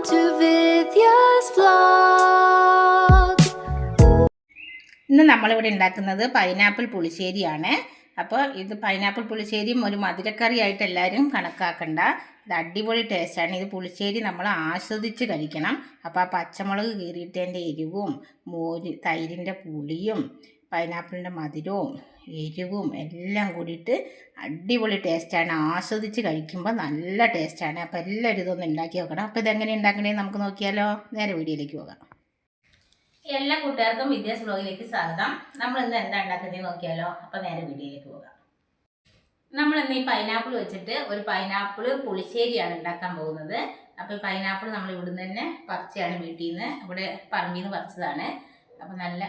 to Vidya's vlog. ഇന്ന് നമ്മളിവിടെ ഉണ്ടാക്കുന്നത് പൈനാപ്പിൾ പുളിശ്ശേരിയാണ്. അപ്പോൾ ഇത് പൈനാപ്പിൾ പുളിശ്ശേരിയും ഒരു മധുരക്കറി ആയിട്ട് എല്ലാവരും കണക്കാക്കണ്ട. ഇത് അടിപൊളി ടേസ്റ്റാണ്. ഇത് പുളിശ്ശേരി നമ്മൾ ആസ്വദിച്ച് കഴിക്കണം. അപ്പോൾ ആ പച്ചമുളക് കീറിയിട്ടതിൻ്റെ എരിവും തൈരിൻ്റെ പുളിയും പൈനാപ്പിളിൻ്റെ മധുരവും എരിവും എല്ലാം കൂടിയിട്ട് അടിപൊളി ടേസ്റ്റാണ്. ആസ്വദിച്ച് കഴിക്കുമ്പോൾ നല്ല ടേസ്റ്റാണ്. അപ്പോൾ എല്ലാവരും ഇതൊന്ന് ഉണ്ടാക്കി നോക്കണം. അപ്പോൾ ഇതെങ്ങനെ ഉണ്ടാക്കണേന്ന് നമുക്ക് നോക്കിയാലോ. നേരെ വീഡിയോയിലേക്ക് പോകാം. എല്ലാ കൂട്ടുകാർക്കും വിദ്യാസ് വ്ലോഗിലേക്ക് സ്വാഗതം. നമ്മൾ ഇന്ന് എന്താ ഉണ്ടാക്കുന്നത് നോക്കിയാലോ. അപ്പോൾ നേരെ വീഡിയോയിലേക്ക് പോകാം. നമ്മളിന്ന് ഈ പൈനാപ്പിൾ വെച്ചിട്ട് ഒരു പൈനാപ്പിൾ പുളിശ്ശേരിയാണ് ഉണ്ടാക്കാൻ പോകുന്നത്. അപ്പോൾ പൈനാപ്പിൾ നമ്മൾ ഇവിടുന്ന് തന്നെ പറിച്ചാണ് വീട്ടിൽ നിന്ന്, ഇവിടെ പറമ്പിൽ നിന്ന് പറിച്ചതാണ്. അപ്പോൾ നല്ല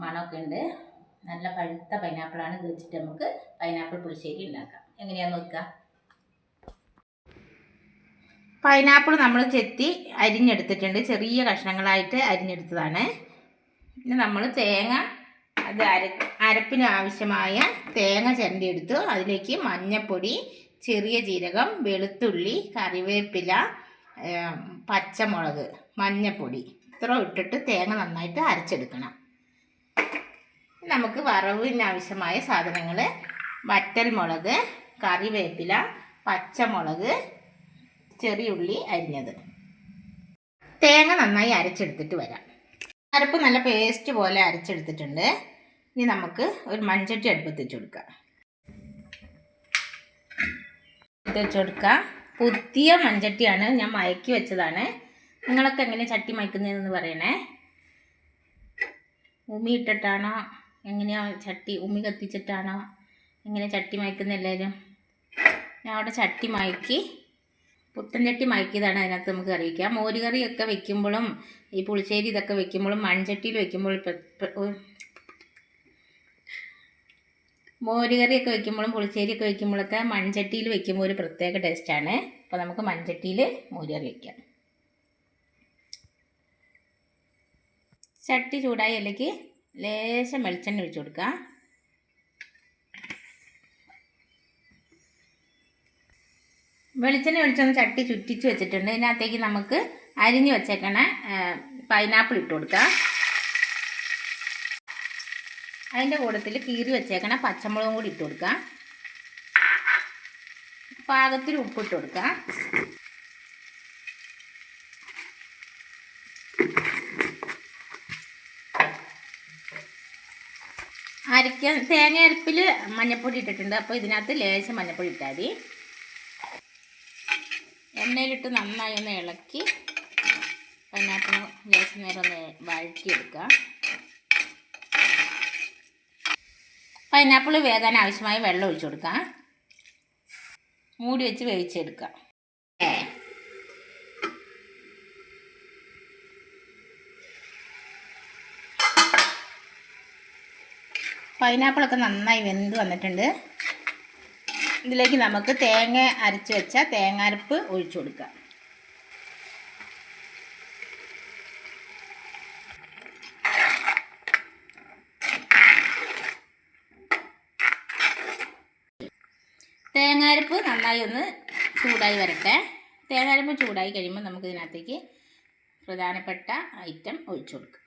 മണമൊക്കെ ഉണ്ട്. നല്ല പഴുത്ത പൈനാപ്പിളാണ്. ഇത് വെച്ചിട്ട് നമുക്ക് പൈനാപ്പിൾ പുളിശ്ശേരി ഉണ്ടാക്കാം. എങ്ങനെയാണെന്ന് നോക്കുക. പൈനാപ്പിൾ നമ്മൾ ചെത്തി അരിഞ്ഞെടുത്തിട്ടുണ്ട്. ചെറിയ കഷ്ണങ്ങളായിട്ട് അരിഞ്ഞെടുത്തതാണ്. പിന്നെ നമ്മൾ തേങ്ങ അത് അരപ്പിന് ആവശ്യമായ തേങ്ങ ചിരണ്ടിയെടുത്തു. അതിലേക്ക് മഞ്ഞൾപ്പൊടി, ചെറിയ ജീരകം, വെളുത്തുള്ളി, കറിവേപ്പില, പച്ചമുളക്, മഞ്ഞൾപ്പൊടി ഇത്ര ഇട്ടിട്ട് തേങ്ങ നന്നായിട്ട് അരച്ചെടുക്കണം. നമുക്ക് വറവിന് ആവശ്യമായ സാധനങ്ങൾ വറ്റൽ മുളക്, കറിവേപ്പില, പച്ചമുളക്, ചെറിയ ഉള്ളി അരിഞ്ഞത്. തേങ്ങ നന്നായി അരച്ചെടുത്തിട്ട് വരാം. അരപ്പ് നല്ല പേസ്റ്റ് പോലെ അരച്ചെടുത്തിട്ടുണ്ട്. ഇനി നമുക്ക് ഒരു മൺചട്ടി അടുപ്പത്ത് വെച്ച് കൊടുക്കാം. പുതിയ മൺചട്ടിയാണ്, ഞാൻ മയക്കി വെച്ചതാണ്. നിങ്ങളൊക്കെ എങ്ങനെ ചട്ടി മയക്കുന്നതെന്ന് പറയണേ. ഉമ്മി ഇട്ടിട്ടാണോ എങ്ങനെയാ ചട്ടി ഉമ്മി കത്തിച്ചിട്ടാണോ എങ്ങനെ ചട്ടി മയക്കുന്ന എല്ലാവരും? ഞാൻ അവിടെ ചട്ടി മയക്കി പുത്തൻ ചട്ടി മയക്കിയതാണ്. അതിനകത്ത് നമുക്ക് അറിയിക്കാം. മോരുകറിയൊക്കെ വെക്കുമ്പോഴും ഈ പുളിശ്ശേരി ഇതൊക്കെ വെക്കുമ്പോഴും മൺചട്ടിയിൽ വെക്കുമ്പോൾ മോരുകറിയൊക്കെ വെക്കുമ്പോഴും പുളിശ്ശേരിയൊക്കെ വെക്കുമ്പോഴൊക്കെ മൺചട്ടിയിൽ വെക്കുമ്പോൾ ഒരു പ്രത്യേക ടേസ്റ്റാണ്. അപ്പോൾ നമുക്ക് മൺചട്ടിയിൽ മോരുകറി വയ്ക്കാം. ചട്ടി ചൂടായി അതിലേക്ക് ലേശം വെളിച്ചെണ്ണ ഒഴിച്ചു കൊടുക്കാം. വെളിച്ചെണ്ണ ഒഴിച്ചൊന്ന് ചട്ടി ചുറ്റിച്ച് വെച്ചിട്ടുണ്ട്. ഇതിനകത്തേക്ക് നമുക്ക് അരിഞ്ഞ് വെച്ചേക്കണ പൈനാപ്പിൾ ഇട്ട് കൊടുക്കാം. അതിൻ്റെ കൂട്ടത്തിൽ കീറി വെച്ചേക്കണ പച്ചമുളകും കൂടി ഇട്ട് കൊടുക്കാം. പാകത്തിൽ ഉപ്പിട്ട് കൊടുക്കാം. തേങ്ങ അരപ്പിൽ മഞ്ഞൾപ്പൊടി ഇട്ടിട്ടുണ്ട്. അപ്പോൾ ഇതിനകത്ത് ലേശം മഞ്ഞൾപ്പൊടി ഇട്ടാൽ മതി. എണ്ണയിലിട്ട് നന്നായി ഒന്ന് ഇളക്കി പൈനാപ്പിൾ ലേശം നേരം ഒന്ന് വഴറ്റിയെടുക്കുക. പൈനാപ്പിൾ വേകാൻ ആവശ്യമായ വെള്ളം ഒഴിച്ചു കൊടുക്കാം. മൂടി വെച്ച് വേവിച്ചെടുക്കാം. പൈനാപ്പിളൊക്കെ നന്നായി വെന്ത് വന്നിട്ടുണ്ട്. ഇതിലേക്ക് നമുക്ക് തേങ്ങ അരച്ച് വെച്ച തേങ്ങാരപ്പ് ഒഴിച്ചു കൊടുക്കാം. തേങ്ങാരപ്പ് നന്നായി ഒന്ന് ചൂടായി വരട്ടെ. തേങ്ങാരപ്പ് ചൂടായി കഴിയുമ്പോൾ നമുക്ക് ഇതിനകത്തേക്ക് പ്രധാനപ്പെട്ട ഐറ്റം ഒഴിച്ചു കൊടുക്കാം.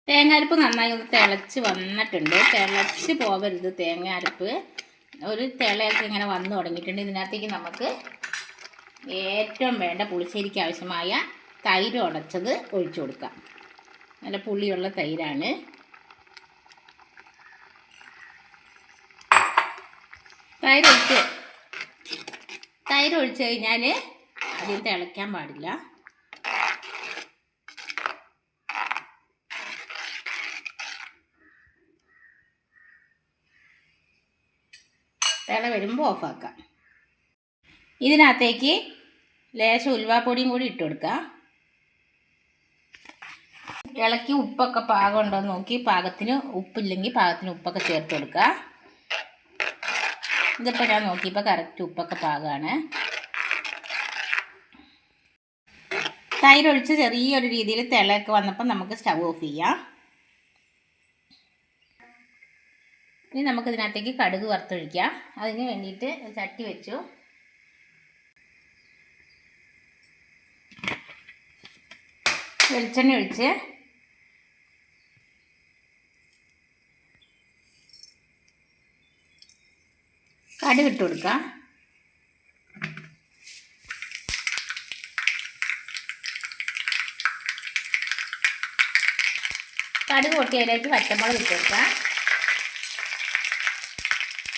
തേങ്ങാരപ്പ് നന്നായി ഒന്ന് തിളച്ച് വന്നിട്ടുണ്ട്. തിളച്ച് പോകരുത് തേങ്ങാരപ്പ്. ഒരു തിളയൊക്കെ ഇങ്ങനെ വന്നു തുടങ്ങിയിട്ടുണ്ട്. ഇതിനകത്തേക്ക് നമുക്ക് ഏറ്റവും വേണ്ട പുളിശ്ശേരിക്ക് ആവശ്യമായ തൈര് ഉടച്ചത് ഒഴിച്ചു കൊടുക്കാം. നല്ല പുളിയുള്ള തൈരാണ്. തൈര് ഒഴിച്ച് കഴിഞ്ഞാൽ അതിൽ തിളയ്ക്കാൻ പാടില്ല. തിള വരുമ്പോൾ ഓഫാക്കാം. ഇതിനകത്തേക്ക് ലേശം ഉലുവാപ്പൊടിയും കൂടി ഇട്ട് കൊടുക്കുക. ഇളക്കി ഉപ്പൊക്കെ പാകം ഉണ്ടോ എന്ന് നോക്കി പാകത്തിന് ഉപ്പില്ലെങ്കിൽ പാകത്തിന് ഉപ്പൊക്കെ ചേർത്ത് കൊടുക്കുക. ഇതിപ്പോൾ ഞാൻ നോക്കിയപ്പോൾ കറക്റ്റ് ഉപ്പൊക്കെ പാകമാണ്. തൈരൊഴിച്ച് ചെറിയൊരു രീതിയിൽ തിളയൊക്കെ വന്നപ്പോൾ നമുക്ക് സ്റ്റവ് ഓഫ് ചെയ്യാം. ഇനി നമുക്കിതിനകത്തേക്ക് കടുക് വറുത്തൊഴിക്കാം. അതിന് വേണ്ടിയിട്ട് ചട്ടി വെച്ചു. വെളിച്ചെണ്ണ ഒഴിച്ച് കടുക് ഇട്ട് കൊടുക്കാം. കടുക് പൊട്ടിയതിലേക്ക് പച്ചമുളക് ഇട്ട് കൊടുക്കാം.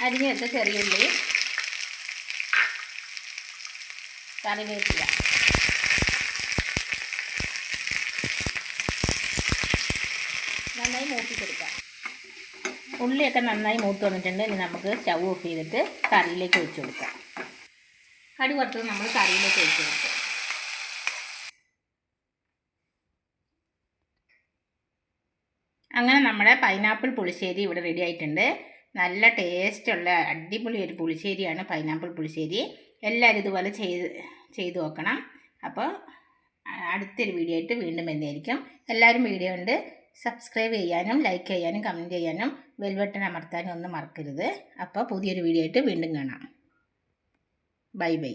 അരിഞ്ഞ് വെച്ച ചെറിയുള്ളി, കറിവേപ്പില, നന്നായി മൂട്ടി കൊടുക്കാം. ഉള്ളിയൊക്കെ നന്നായി മൂത്ത് വന്നിട്ടുണ്ട്. ഇനി നമുക്ക് സ്റ്റൗ ഓഫ് ചെയ്തിട്ട് കറിയിലേക്ക് ഒഴിച്ച് കൊടുക്കാം. കടുക് വറുത്തത് നമ്മൾ കറിയിലേക്ക് ഒഴിച്ച് കൊടുക്കാം. അങ്ങനെ നമ്മുടെ പൈനാപ്പിൾ പുളിശ്ശേരി ഇവിടെ റെഡി ആയിട്ടുണ്ട്. നല്ല ടേസ്റ്റുള്ള അടിപൊളി ഒരു പുളിശ്ശേരിയാണ് പൈനാപ്പിൾ പുളിശ്ശേരി. എല്ലാവരും ഇതുപോലെ ചെയ്ത് നോക്കണം. അപ്പോൾ അടുത്തൊരു വീഡിയോ ആയിട്ട് വീണ്ടും വരുന്നതായിരിക്കും. എല്ലാവരും വീഡിയോ ഉണ്ട് സബ്സ്ക്രൈബ് ചെയ്യാനും ലൈക്ക് ചെയ്യാനും കമൻറ്റ് ചെയ്യാനും ബെൽ ബട്ടൺ അമർത്താനും ഒന്നും മറക്കരുത്. അപ്പോൾ പുതിയൊരു വീഡിയോ ആയിട്ട് വീണ്ടും കാണാം. Bye bye.